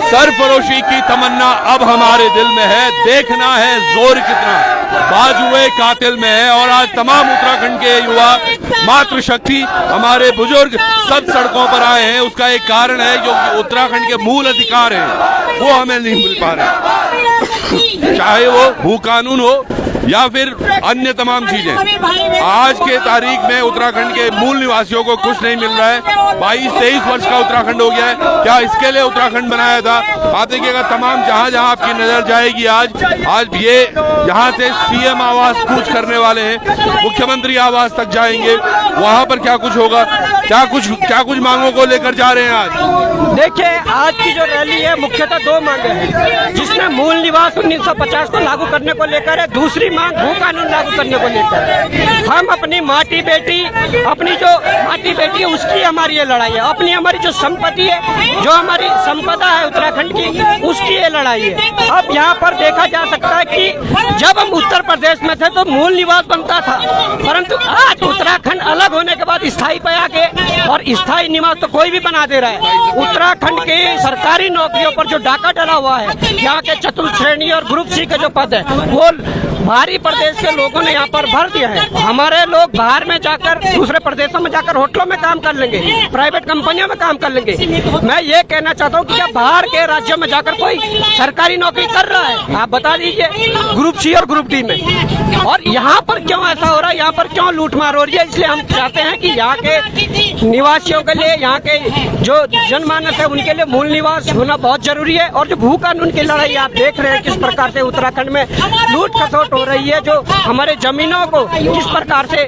सरफरोशी की तमन्ना अब हमारे दिल में है, देखना है जोर कितना बाजुए कातिल में है। और आज तमाम उत्तराखंड के युवा, मातृशक्ति, हमारे बुजुर्ग सब सड़कों पर आए हैं। उसका एक कारण है जो उत्तराखंड के मूल अधिकार हैं वो हमें नहीं मिल पा रहे, चाहे वो भू कानून हो या फिर अन्य तमाम चीजें। आज के तारीख में उत्तराखंड के मूल निवासियों को कुछ नहीं मिल रहा है। 22-23 वर्ष का उत्तराखंड हो गया है, क्या इसके लिए उत्तराखंड बनाया था? आप देखिएगा तमाम जहां जहां आपकी नजर जाएगी आज ये यहाँ से सीएम आवास कूच करने वाले हैं, मुख्यमंत्री आवास तक जाएंगे। वहां पर क्या कुछ होगा, क्या कुछ मांगों को लेकर जा रहे हैं आज? देखिए, आज की जो रैली है मुख्यतः दो मांगे हैं, जिसमें मूल निवास 1950 को लागू करने को लेकर है, दूसरी मांग भू कानून लागू करने को लेकर है। हम अपनी माटी बेटी है उसकी हमारी ये लड़ाई है, अपनी हमारी जो संपत्ति है, जो हमारी संपदा है उत्तराखंड की, उसकी ये लड़ाई है। अब यहाँ पर देखा जा सकता है कि जब हम उत्तर प्रदेश में थे तो मूल निवास बनता था, परंतु आज उत्तराखंड अलग होने के बाद स्थायी पे आके और स्थायी निवास तो कोई भी बना दे रहा है। उत्तराखंड के सरकारी नौकरियों पर जो डाका डला हुआ है, यहाँ के चतुर्थ श्रेणी और ग्रुप सी के जो पद है वो बाहरी प्रदेश के लोगों ने यहाँ पर भर दिया है। हमारे लोग बाहर में जाकर, दूसरे प्रदेशों में जाकर होटलों में काम कर लेंगे, प्राइवेट कंपनियों में काम कर लेंगे। मैं ये कहना चाहता हूँ कि क्या बाहर के राज्यों में जाकर कोई सरकारी नौकरी कर रहा है? आप बता दीजिए, ग्रुप सी और ग्रुप डी में। और यहाँ पर क्यों ऐसा हो रहा है, यहाँ पर क्यों लूटमार हो रही है? इसलिए हम चाहते हैं कि यहाँ के निवासियों के लिए, यहाँ के जो जनमानस है उनके लिए मूल निवास होना बहुत जरूरी है। और जो भू कानून की लड़ाई आप देख रहे हैं किस प्रकार से उत्तराखंड में लूट खसोट हो रही है, जो हमारे जमीनों को किस प्रकार से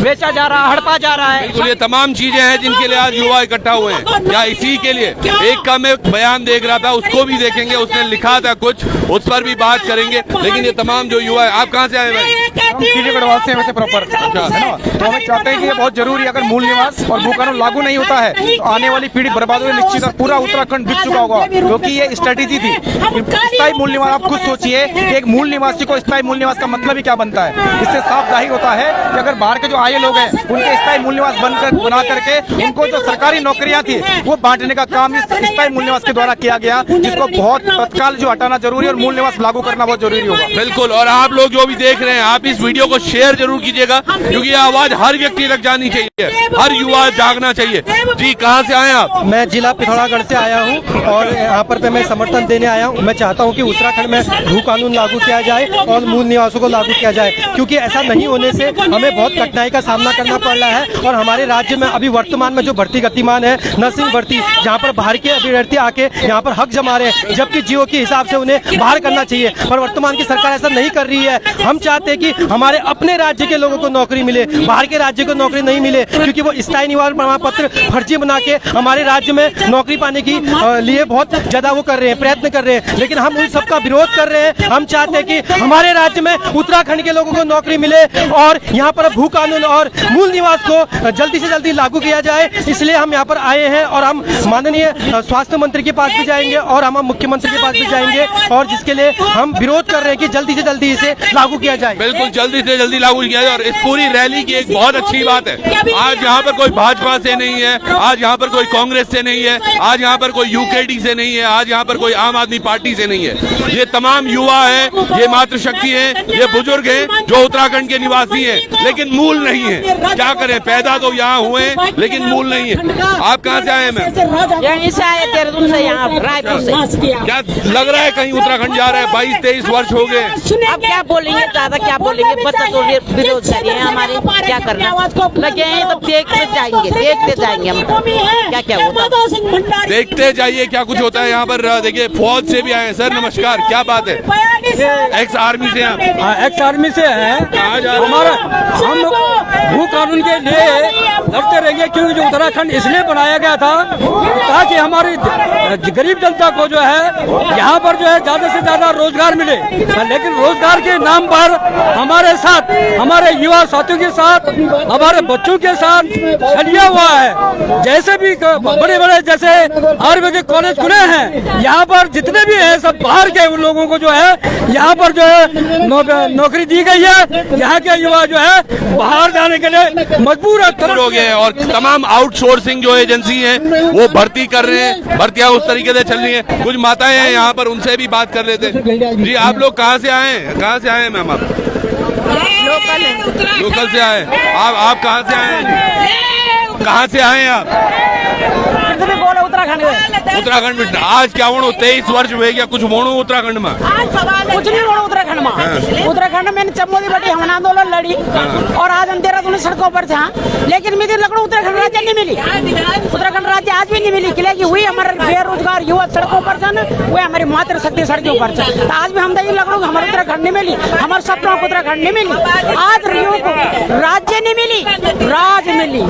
बेचा जा रहा है, हड़पा जा रहा है। तो ये तमाम चीजें हैं जिनके लिए आज युवा इकट्ठा हुए हैं। क्या इसी के लिए? एक का मैं बयान देख रहा था, उसको भी देखेंगे, उसने लिखा था कुछ, उस पर भी बात करेंगे। लेकिन ये तमाम जो युवा है, आप कहाँ से आए भाई? हम कीली गढ़वाल से वैसे प्रॉपर है ना, तो हमें चाहते हैं कि ये बहुत जरूरी है। अगर मूल निवास और भू कानून लागू नहीं होता है तो आने वाली पीढ़ी बर्बाद होगी निश्चित, और पूरा उत्तराखंड बिक चुका होगा, क्योंकि ये स्ट्रेटेजी थी। स्थायी मूल निवास, आप खुद सोचिए कि एक मूल निवासी को स्थायी मूल निवास का मतलब ही क्या बनता है। इससे साफ जाहिर होता है कि अगर बाहर के जो आए लोग हैं उनके स्थायी मूल निवास बना करके उनको जो सरकारी नौकरियां थी वो बांटने का काम इस स्थायी मूल निवास के द्वारा किया गया, जिसको बहुत तत्काल जो हटाना जरूरी है और मूल निवास लागू करना बहुत जरूरी होगा। बिल्कुल। और आप लोग जो भी देख रहे हैं, आप इस वीडियो को शेयर जरूर कीजिएगा, क्योंकि ये आवाज हर व्यक्ति तक जानी चाहिए, हर युवा जागना चाहिए। जी, कहाँ से आए आप? मैं जिला पिथौरागढ़ से आया हूँ और यहाँ पर मैं समर्थन देने आया हूँ। मैं चाहता हूँ कि उत्तराखंड में भू कानून लागू किया जाए और मूल निवासों को लागू किया जाए, क्योंकि ऐसा नहीं होने से हमें बहुत कठिनाई का सामना करना पड़ रहा है। और हमारे राज्य में अभी वर्तमान में जो भर्ती गतिमान है, नर्सिंग भर्ती, जहाँ पर बाहर के अभ्यर्थी आके यहाँ पर हक जमा रहे हैं, जबकि जियो के हिसाब से उन्हें बाहर करना चाहिए, पर वर्तमान की सरकार ऐसा नहीं कर रही है। हम चाहते हैं कि हमारे अपने राज्य के लोगों को नौकरी मिले, बाहर के राज्य को नौकरी नहीं मिले, क्योंकि वो स्थायी निवास प्रमाण पत्र फर्जी बना के हमारे राज्य में नौकरी पाने की लिए बहुत ज्यादा वो कर रहे हैं, प्रयत्न कर रहे हैं। लेकिन हम उन सबका विरोध कर रहे हैं। हम चाहते हैं कि हमारे राज्य में उत्तराखंड के लोगों को नौकरी मिले और यहाँ पर भू कानून और मूल निवास को जल्दी से जल्दी लागू किया जाए। इसलिए हम यहाँ पर आए हैं और हम माननीय स्वास्थ्य मंत्री के पास भी जाएंगे और हम मुख्यमंत्री के पास भी जाएंगे, और जिसके लिए हम विरोध कर रहे हैं कि जल्दी से जल्दी इसे लागू किया जाए। बिल्कुल, जल्दी से जल्दी लागू किया जाए। और इस पूरी रैली की एक बहुत अच्छी बात है, आज यहाँ पर कोई भाजपा से नहीं है, आज यहाँ पर कोई कांग्रेस से नहीं है, आज यहाँ पर कोई यूकेडी से नहीं है, आज यहाँ पर कोई आम आदमी पार्टी से नहीं है। ये तमाम युवा है, ये मातृशक्ति है, ये बुजुर्ग हैं जो उत्तराखंड के निवासी हैं, लेकिन मूल नहीं है। क्या करें, पैदा तो यहाँ हुए लेकिन मूल नहीं है। आप कहाँ से आए? मैं यहीं से आए, देहरादून से, यहाँ रायपुर से। क्या लग रहा है कहीं उत्तराखंड जा रहा है? 22-23 वर्ष हो गए, अब क्या बोलेंगे, ज्यादा क्या बोलेंगे? बच्चा तो बेरोजगारी है हमारे, क्या करना, लगे हैं तो देखते जाएंगे हम क्या क्या होता। देखते जाइए क्या कुछ होता है यहाँ पर। देखिए, फौज से भी आए हैं। सर नमस्कार, क्या बात है? एक्स आर्मी से हैं? एक्स आर्मी से है। हमारा हम भू कानून के लिए लड़ते रहेंगे, क्योंकि जो उत्तराखंड इसलिए बनाया गया था ताकि हमारी गरीब जनता को जो है यहाँ पर जो है ज्यादा से ज्यादा रोजगार मिले। लेकिन रोजगार के नाम पर हमारे साथ, हमारे युवा साथियों के साथ, हमारे बच्चों के साथ छलिया हुआ है। जैसे भी बड़े बड़े जैसे आयुर्वेदिक कॉलेज खुले हैं, यहाँ पर जितने भी हैं सब बाहर के उन लोगों को जो है यहाँ पर जो है नौकरी दी गई है। यहाँ के युवा जो है बाहर जाने के लिए मजबूर हो गए हैं और तमाम आउटसोर्सिंग जो एजेंसी हैं वो भर्ती कर रहे हैं, भर्तियां दुरुस्त तरीके से चल रही है। कुछ माताएं हैं यहाँ पर, उनसे भी बात कर लेते हैं। जी, आप लोग कहाँ से आए हैं? कहाँ से आए हैं मैम आप? लोकल से आए। आप कहाँ से आए हैं? कहाँ से आए हैं आप? उत्तराखंड उत्तराखंड में। आज क्या वोणु 23 वर्ष हुए क्या? कुछ वोणु उत्तराखंड में? कुछ नहीं बोलो उत्तराखंड में। उत्तराखंड में चमोली बटी हमने आंदोलन लड़ी और आज हम देहरादून सड़कों पर थे, लेकिन मेरी लकड़ों उत्तराखंड राज्य नहीं मिली। उत्तराखंड राज्य आज भी नहीं मिली, क्योंकि हुई हमारे बेरोजगार युवा सड़कों पर थे, वही हमारी मातृशक्ति सड़कों पर थे। तो आज भी हम दही लकड़ों हमारे उत्तराखंड नहीं मिली, हमारे सपनों को उत्तराखंड नहीं मिली। आज राज्य नहीं मिली, राज मिली।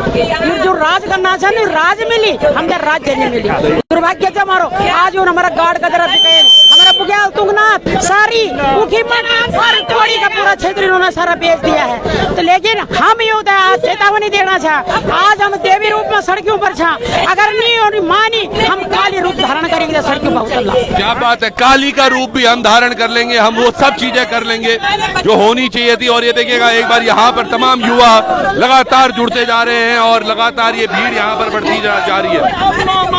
जो राज करना था नहीं, राज मिली, हमने राज्य नहीं मिली। दुर्भाग्य से हमारो आज हमारा गार्ड का जरा हमारा बुग्याल तुंगनाथ सारी मुखीमठ और टोड़ी का पूरा क्षेत्र इन्होंने सारा बेच दिया है। तो लेकिन हम ये होता है चेतावनी देना था, आज हम देवी रूप में सड़कों पर था, अगर नहीं और मानी हम काली रूप धारण करेंगे सड़कों पर। क्या बात है, काली का रूप भी हम धारण कर लेंगे, हम वो सब चीजें कर लेंगे जो होनी चाहिए थी। और ये देखिएगा एक बार यहाँ पर तमाम युवा लगातार जुड़ते जा रहे हैं और लगातार ये भीड़ यहाँ पर बढ़ती जा रही है।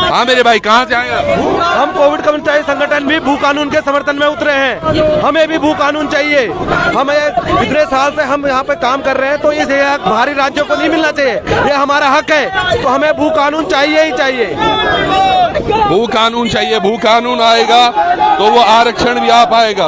हाँ मेरे भाई, कहाँ से आए आप? हम कोविड कर्मचारी संगठन भी भू कानून के समर्थन में उतरे हैं। हमें भी भू कानून चाहिए। हमें इतने साल से हम यहाँ पे काम कर रहे हैं, तो ये हक बाहरी राज्यों को नहीं मिलना चाहिए, ये हमारा हक है। तो हमें भू कानून चाहिए ही चाहिए। भू कानून चाहिए। भू कानून आएगा तो वो आरक्षण भी आ पाएगा,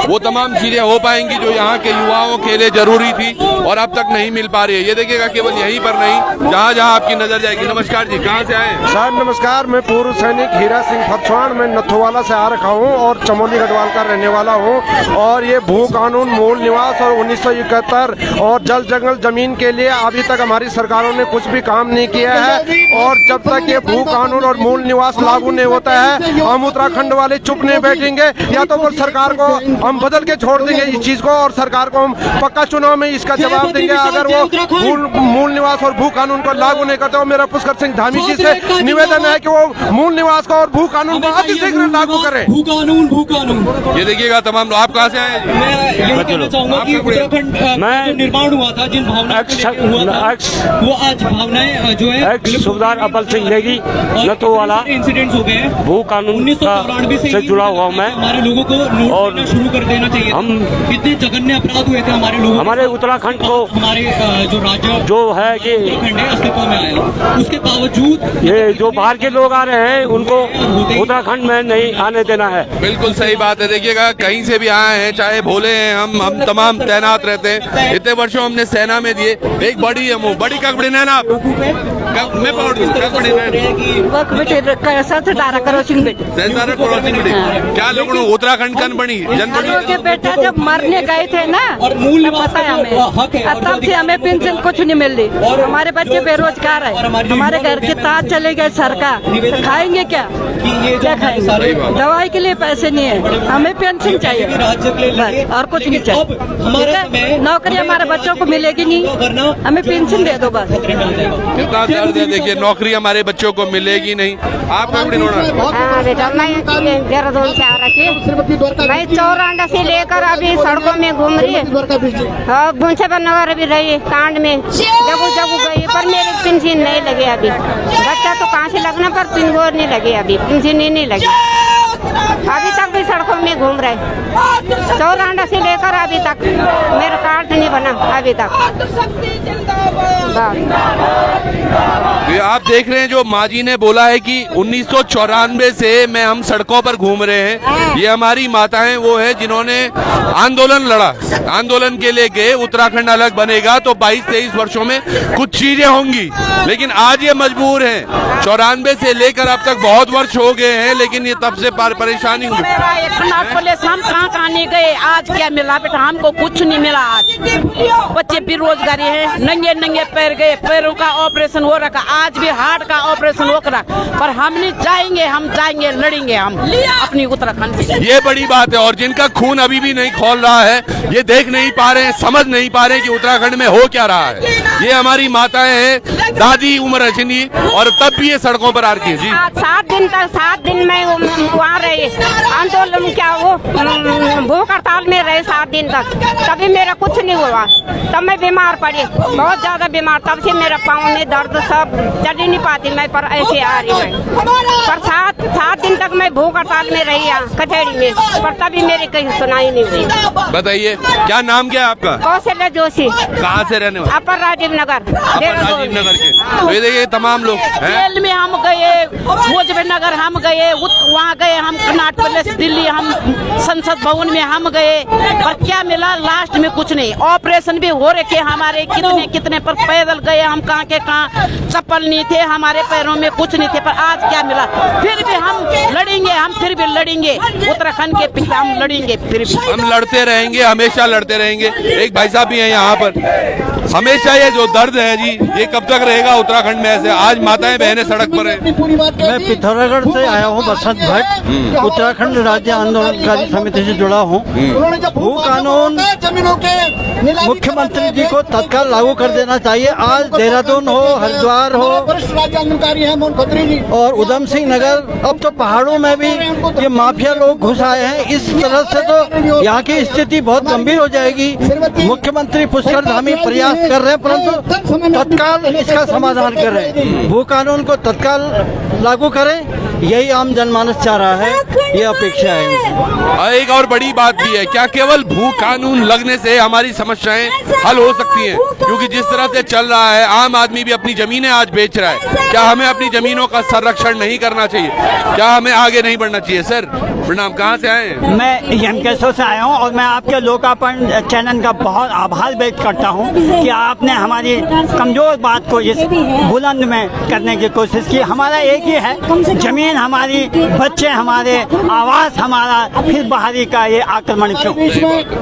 वो तमाम चीजें हो पाएंगी जो यहाँ के युवाओं के लिए जरूरी थी और अब तक नहीं मिल पा रही है। ये देखिएगा केवल यहीं पर नहीं, जहाँ जहाँ आपकी नजर जाएगी। नमस्कार जी, कहाँ से आए? सर नमस्कार, मैं पूर्व सैनिक हीरा सिंह फरसवान, मैं नथुवाला से आ रखा हूँ और चमोली गढ़वाल का रहने वाला हूँ। और ये भू कानून, मूल निवास और 1971 और जल जंगल जमीन के लिए अभी तक हमारी सरकारों ने कुछ भी काम नहीं किया है। और जब तक ये भू कानून और मूल निवास लागू नहीं होता है, हम उत्तराखंड वाले चुप नहीं बैठेंगे। या तो वो सरकार को हम बदल के छोड़ देंगे इस चीज को, और सरकार को हम पक्का चुनाव में इसका जवाब देंगे अगर वो मूल निवास और भू कानून को लागू नहीं करते हो। मेरा पुष्कर सिंह धामी जी से निवेदन है कि वो मूल निवास को और भू कानून को अति शीघ्र लागू करें। भू कानून। ये देखिएगा तमाम लोग। आप कहाँ से आए? मैं यही कहना चाहूंगा कि उत्तराखंड का जो निर्माण हुआ था, जिन भावनाओं वो आज भावनाएं जो है सुबेदार अब्बल सिंह नेगी नथुवाला इंसिडेंट्स हो गए हैं। भू कानून 1994 से जुड़ा हुआ मैं, हमारे लोगों को नोट करना शुरू कर देना चाहिए। हम कितने जघन्य अपराध हुए थे हमारे लोगों, हमारे उत्तराखंड को हमारे जो राज्य जो है कि उत्तराखंड है अस्तित्व में आया, उसके बावजूद ये जो बाहर के लोग आ रहे हैं उनको उत्तराखंड में नहीं आने देना है। बिल्कुल सही बात है। देखिएगा कहीं से भी आए हैं, चाहे भोले हैं, हम तमाम तैनात रहते हैं। इतने वर्षों हमने सेना में दिए। एक बड़ी है वो बड़ी ककड़ी ना आप मैं क्या लोग उत्तराखंड कन बनी के बेटा जब मरने गए थे ना, पता है हमें, तब से हमें पेंशन कुछ नहीं मिल रही। हमारे बच्चे बेरोजगार है, हमारे घर के ताज चले गए सरकार, तो खाएंगे क्या खाएंगे? दवाई के लिए पैसे नहीं है, हमें पेंशन चाहिए बस, और कुछ नहीं चाहिए। नौकरी हमारे बच्चों को मिलेगी नहीं, हमें पेंशन दे दो बस। कितना दर्द है, देखिए नौकरी हमारे बच्चों को मिलेगी नहीं। आप बेटा मैं देहरादून से आ रही थी, मैं चौरांडा से लेकर अभी सड़कों में घूम रही है, मुंशेबर नगर भी रही कांड में जगह गई, पर मेरे पेंशन नहीं लगे अभी। बच्चा तो कहाँ से लगना, पर पिन नहीं लगे अभी, पेंशन ही नहीं लगी। अभी तक भी सड़कों में घूम रहे, चौरांडा से लेकर अभी तक मेरा कार्ड नहीं बना अभी तक। आप देख रहे हैं जो माँ जी ने बोला है कि 1994 से मैं हम सड़कों पर घूम रहे हैं। ये हमारी माताएं वो है जिन्होंने आंदोलन लड़ा, आंदोलन के लिए गए। उत्तराखंड अलग बनेगा तो 22-23 वर्षों में कुछ चीजें होंगी, लेकिन आज ये मजबूर हैं। 94 से लेकर अब तक बहुत वर्ष हो गए हैं, लेकिन ये तब से परेशानी हुई। हम कहाँ नहीं गए, आज क्या मिला बेटा? हमको कुछ नहीं मिला। आज बच्चे बेरोजगारी है, नंगे नंगे पैर गए, पैरों का ऑपरेशन हो रखा, आज भी हार्ट का ऑपरेशन हो रहा, पर हम नहीं जाएंगे, हम जाएंगे, लड़ेंगे हम अपनी उत्तराखंड की। ये बड़ी बात है। और जिनका खून अभी भी नहीं खौल रहा है, ये देख नहीं पा रहे हैं, समझ नहीं पा रहे हैं कि उत्तराखंड में हो क्या रहा है। ये हमारी माताएं हैं, दादी उम्र रजनी, और तब भी ये सड़कों पर आ रही है। जी 7 दिन में वहाँ रहे, आंदोलन क्या वो भूख हड़ताल में रहे 7 दिन तक, तभी मेरा कुछ नहीं हुआ। तब मैं बीमार पड़ी, बहुत ज्यादा बीमार, तब से मेरा पाँव में दर्द, सब चल ही नहीं पाती मैं, पर ऐसे आ रही है। पर 7 दिन मैं भूख हड़ताल में रही यहाँ कचहरी में, पर तभी मेरी कहीं सुनाई नहीं हुई। बताइए क्या नाम क्या है आपका? कौशल्या जोशी। कहाँ से रहने वाले? अपर राजीव नगर। राजीव नगर के। तो ये देखिए तमाम लोग हैं। जेल में हम गए, मुजफ्फरनगर हम गए, वहाँ गए हम, कर्नाटक प्रदेश, दिल्ली, हम संसद भवन में हम गए, पर क्या मिला? लास्ट में कुछ नहीं। ऑपरेशन भी हो रखे हमारे कितने कितने, पर पैदल गए हम, कहाँ के कहाँ, चप्पल नहीं थे हमारे पैरों में, कुछ नहीं थे, पर आज क्या मिला? फिर भी हम लड़ेंगे, हम फिर भी लड़ेंगे, उत्तराखंड के पीछे हम लड़ेंगे, फिर भी हम लड़ते रहेंगे, हमेशा लड़ते रहेंगे। एक भाई साहब भी हैं यहाँ पर। हमेशा ये जो दर्द है जी, ये कब तक रहेगा उत्तराखंड में ऐसे? आज माताएं बहनें सड़क पर हैं। मैं पिथौरागढ़ से आया हूँ, बसंत भट्ट, उत्तराखंड राज्य आंदोलनकारी समिति से जुड़ा हूँ। भू कानून मुख्यमंत्री जी को तत्काल लागू कर देना चाहिए। आज देहरादून हो, हरिद्वार हो और उधम सिंह नगर, अब तो पहाड़ों में भी ये माफिया लोग घुस आए हैं। इस तरह से तो यहाँ की स्थिति बहुत गंभीर हो जाएगी। मुख्यमंत्री पुष्करधामी प्रयास कर रहे हैं, परंतु तत्काल इसका समाधान करें, भू कानून को तत्काल लागू करें, यही आम जनमानस चाह रहा है, ये अपेक्षा है। एक और बड़ी बात भी है, क्या केवल भू कानून लगने से हमारी समस्याएं हल हो सकती हैं? क्योंकि जिस तरह से चल रहा है, आम आदमी भी अपनी जमीनें आज बेच रहा है। क्या हमें अपनी जमीनों का संरक्षण नहीं करना चाहिए? क्या हमें आगे नहीं बढ़ना चाहिए? सर प्रणाम, कहाँ से आए हैं? मैं यमकेशो से आया हूँ और मैं आपके लोकार्पण चैनल का बहुत आभार व्यक्त करता हूँ कि आपने हमारी कमजोर बात को इस बुलंद में करने की कोशिश की। हमारा एक ही है, जमीन हमारी, बच्चे हमारे, आवास हमारा, फिर बाहरी का ये आक्रमण क्यों?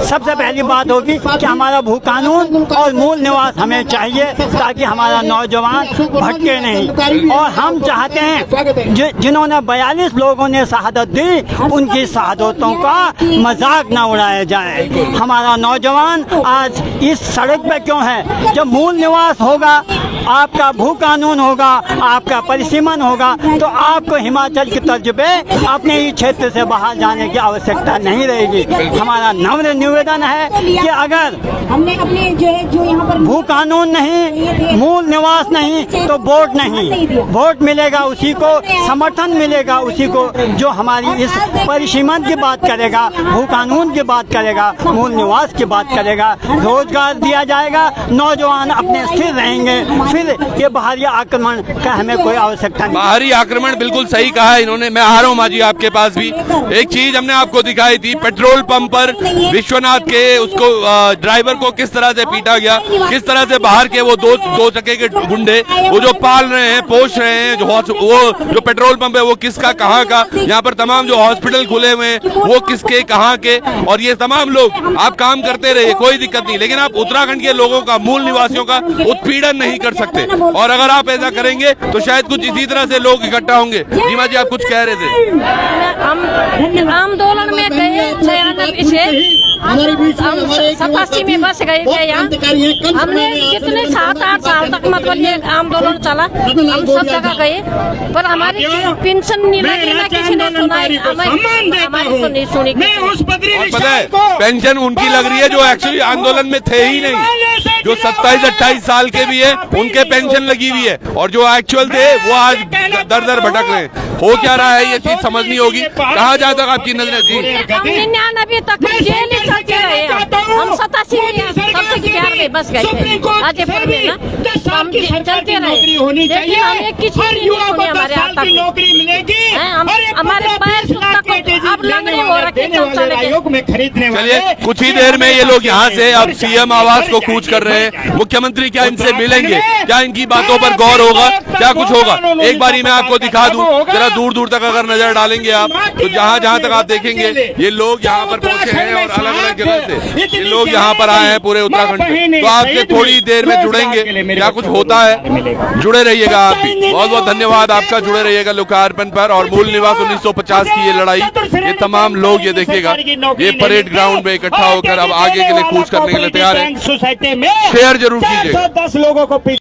सबसे पहली बात होगी कि हमारा भू कानून और मूल निवास हमें चाहिए, ताकि हमारा नौजवान भटके नहीं। और हम चाहते हैं जिन्होंने 42 लोगों ने शहादत दी, उनकी शहादतों का मजाक न उड़ाया जाए। हमारा नौजवान आज इस सड़क पे क्यों है? जब मूल निवास होगा, आपका भू कानून होगा, आपका परिसीमन होगा, तो आपको हिमाचल के तर्ज पे अपने ही क्षेत्र से बाहर जाने की आवश्यकता नहीं रहेगी। हमारा नम्र निवेदन है कि अगर हमने अपने जो यहाँ पर भू कानून नहीं, मूल निवास नहीं, तो वोट नहीं। वोट मिलेगा उसी को, समर्थन मिलेगा उसी को जो हमारी इस परिसीमन की बात करेगा, भू कानून की बात करेगा, मूल निवास की बात करेगा। रोजगार दिया जाएगा, नौजवान अपने स्थिर रहेंगे, फिर ये बाहरी आक्रमण का हमें कोई आवश्यकता नहीं। बाहरी आक्रमण बिल्कुल सही कहा है इन्होंने। मैं आ रहा हूँ माजी आपके पास भी। एक चीज हमने आपको दिखाई थी, पेट्रोल पंप पर विश्वनाथ के उसको ड्राइवर को किस तरह से पीटा गया, किस तरह से बाहर के वो दो चक्के के गुंडे वो जो पाल रहे हैं, पोष रहे हैं, वो जो पेट्रोल पंप है वो किसका, कहाँ का, यहाँ पर तमाम जो हॉस्पिटल खुले हुए हैं वो किसके, कहाँ के, और ये तमाम लोग आप काम करते रहिए, कोई दिक्कत नहीं, लेकिन आप उत्तराखंड के लोगों का, मूल निवासियों का उत्पीड़न नहीं कर सकते। और अगर आप ऐसा करेंगे तो शायद कुछ इसी तरह से लोग इकट्ठा होंगे। जीमा जी, आप कुछ कह रहे थे? हम आंदोलन में गए, 87 में बस गए थे यहाँ। हमने कितने 7-8 साल तक मतलब ये आंदोलन चला, हम सब जगह गए, पर हमारी पेंशन नहीं लगी, ना किसी ने सुनाई, हमारी तो नहीं सुनी। पता है पेंशन उनकी लग रही है जो एक्चुअली आंदोलन में थे ही नहीं, जो 27-28 साल के भी है उनके पेंशन लगी हुई है, और जो एक्चुअल थे वो आज दर दर भटक रहे हैं। हो क्या रहा है ये चीज समझनी होगी। कहाँ जहाँ तक आपकी नजर थी? हम 99 तक जेल में चलते रहे, हम 87 में सबसे बिहार में बस गए थे, हाजीपुर में ना, हम चलते रहे, लेकिन हमें किसी ने नहीं सुनी हमारे हाथ तक। हमारे पैर तक अब लंगड़े हो रखे। चलिए कुछ ही देर में ये लोग यहाँ से अब सीएम आवास को कूच कर रहे हैं। मुख्यमंत्री क्या इनसे मिलेंगे? क्या इनकी बातों पर गौर होगा? क्या कुछ होगा? एक बारी मैं आपको दिखा दूं, जरा दूर दूर तक अगर नजर डालेंगे आप, तो जहाँ जहाँ तक आप देखेंगे ये लोग यहाँ पर पहुंचे हैं और अलग अलग जगह से ये लोग यहाँ पर आए हैं पूरे उत्तराखंड से। तो आपसे थोड़ी देर में जुड़ेंगे, क्या कुछ होता है, जुड़े रहिएगा आप भी। बहुत बहुत धन्यवाद आपका, जुड़े रहिएगा लोकार्पण पर। और मूल निवास 1950 की ये लड़ाई, ये तमाम लोग ये देखिएगा, ये परेड ग्राउंड में इकट्ठा होकर अब आगे के लिए कूच करने के लिए तैयार है। शेयर जरूर कीजिए। 10 लोगों को